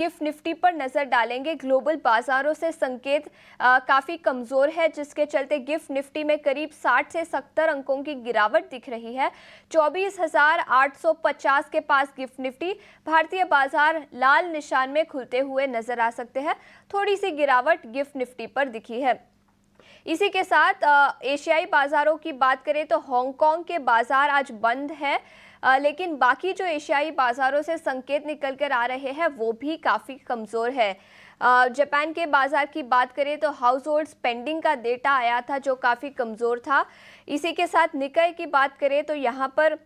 Gift Nifty पर नजर डालेंगे। ग्लोबल बाजारों से संकेत काफी कमजोर है, जिसके चलते गिफ्ट निफ्टी में करीब 60 से 70 अंकों की गिरावट दिख रही है। 24,850 के पास गिफ्ट निफ्टी। भारतीय बाजार लाल निशान में खुलते हुए नजर आ सकते हैं। थोड़ी सी गिरावट गिफ्ट निफ्टी पर दिखी है। इसी के साथ एशियाई बाजारों की बात करें तो हांगकांग के बाजार आज बंद है, लेकिन बाकी जो एशियाई बाजारों से संकेत निकल कर आ रहे हैं वो भी काफ़ी कमज़ोर है। जापान के बाजार की बात करें तो हाउस होल्ड स्पेंडिंग का डेटा आया था जो काफ़ी कमज़ोर था। इसी के साथ निकाय की बात करें तो यहाँ पर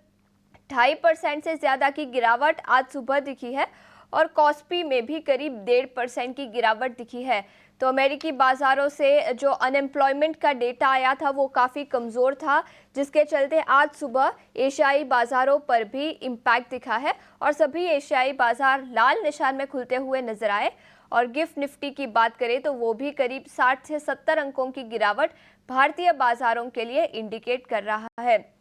2.5% से ज़्यादा की गिरावट आज सुबह दिखी है और कॉस्पी में भी करीब 1.5% की गिरावट दिखी है। तो अमेरिकी बाजारों से जो अनएम्प्लॉयमेंट का डेटा आया था वो काफ़ी कमज़ोर था, जिसके चलते आज सुबह एशियाई बाज़ारों पर भी इम्पैक्ट दिखा है और सभी एशियाई बाज़ार लाल निशान में खुलते हुए नजर आए। और गिफ्ट निफ्टी की बात करें तो वो भी करीब 60 से 70 अंकों की गिरावट भारतीय बाज़ारों के लिए इंडिकेट कर रहा है।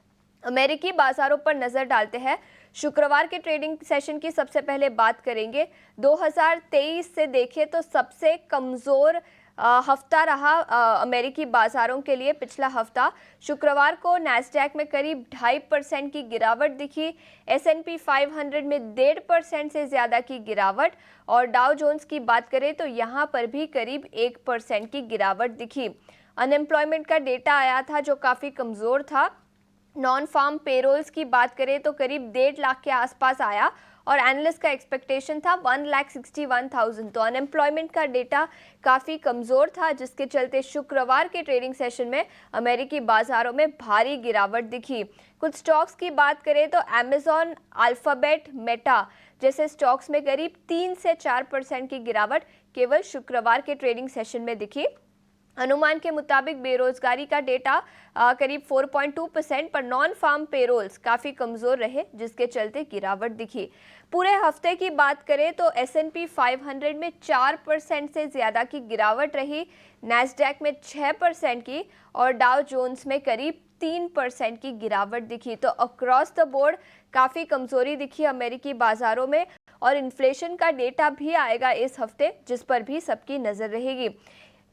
अमेरिकी बाजारों पर नजर डालते हैं। शुक्रवार के ट्रेडिंग सेशन की सबसे पहले बात करेंगे। 2023 से देखें तो सबसे कमज़ोर हफ्ता रहा अमेरिकी बाजारों के लिए पिछला हफ्ता। शुक्रवार को नैस्डैक में करीब 2.5% की गिरावट दिखी। S&P 500 में 1.5% से ज़्यादा की गिरावट और डाउ जोन्स की बात करें तो यहाँ पर भी करीब 1% की गिरावट दिखी। अनएम्प्लॉयमेंट का डेटा आया था जो काफ़ी कमज़ोर था। नॉन फार्म पेरोल्स की बात करें तो करीब 1.5 लाख के आसपास आया और एनालिस्ट का एक्सपेक्टेशन था 1,61,000। तो अनएम्प्लॉयमेंट का डेटा काफ़ी कमज़ोर था, जिसके चलते शुक्रवार के ट्रेडिंग सेशन में अमेरिकी बाज़ारों में भारी गिरावट दिखी। कुछ स्टॉक्स की बात करें तो अमेज़ॉन, अल्फ़ाबेट, मेटा जैसे स्टॉक्स में करीब 3 से 4% की गिरावट केवल शुक्रवार के ट्रेडिंग सेशन में दिखी। अनुमान के मुताबिक बेरोजगारी का डेटा करीब 4.2% पर नॉन फार्म पेरोल्स काफ़ी कमज़ोर रहे, जिसके चलते गिरावट दिखी। पूरे हफ्ते की बात करें तो S&P 500 में 4% से ज़्यादा की गिरावट रही, नैस्डैक में 6% की और डाउ जोन्स में करीब 3% की गिरावट दिखी। तो अक्रॉस द बोर्ड काफ़ी कमज़ोरी दिखी अमेरिकी बाज़ारों में और इन्फ्लेशन का डेटा भी आएगा इस हफ्ते, जिस पर भी सबकी नज़र रहेगी।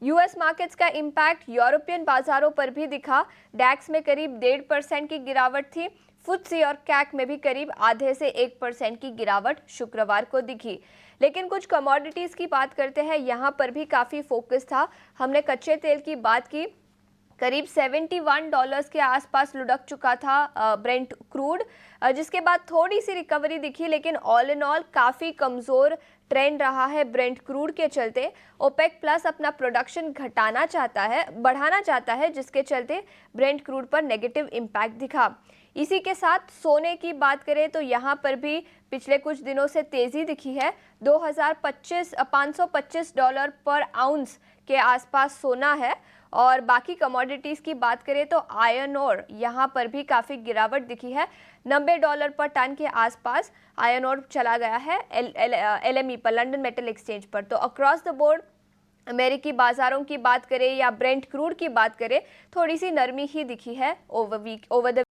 यूएस मार्केट्स का इम्पैक्ट यूरोपियन बाजारों पर भी दिखा। डैक्स में करीब 1.5% की गिरावट थी। फुत्सी और कैक में भी करीब आधे से 1% की गिरावट शुक्रवार को दिखी। लेकिन कुछ कमोडिटीज़ की बात करते हैं, यहाँ पर भी काफ़ी फोकस था। हमने कच्चे तेल की बात की, करीब $71 के आसपास लुढ़क चुका था ब्रेंट क्रूड, जिसके बाद थोड़ी सी रिकवरी दिखी, लेकिन ऑल इन ऑल काफ़ी कमज़ोर ट्रेंड रहा है ब्रेंट क्रूड के चलते। ओपेक प्लस अपना प्रोडक्शन बढ़ाना चाहता है, जिसके चलते ब्रेंट क्रूड पर नेगेटिव इम्पैक्ट दिखा। इसी के साथ सोने की बात करें तो यहाँ पर भी पिछले कुछ दिनों से तेज़ी दिखी है। $525 पर आउंस के आसपास सोना है। और बाकी कमोडिटीज़ की बात करें तो आयरन ओर यहाँ पर भी काफ़ी गिरावट दिखी है। $90 पर टन के आसपास आयरन ओर चला गया है LME पर, लंदन मेटल एक्सचेंज पर। तो अक्रॉस द बोर्ड अमेरिकी बाज़ारों की बात करें या ब्रेंट क्रूड की बात करें, थोड़ी सी नरमी ही दिखी है ओवर द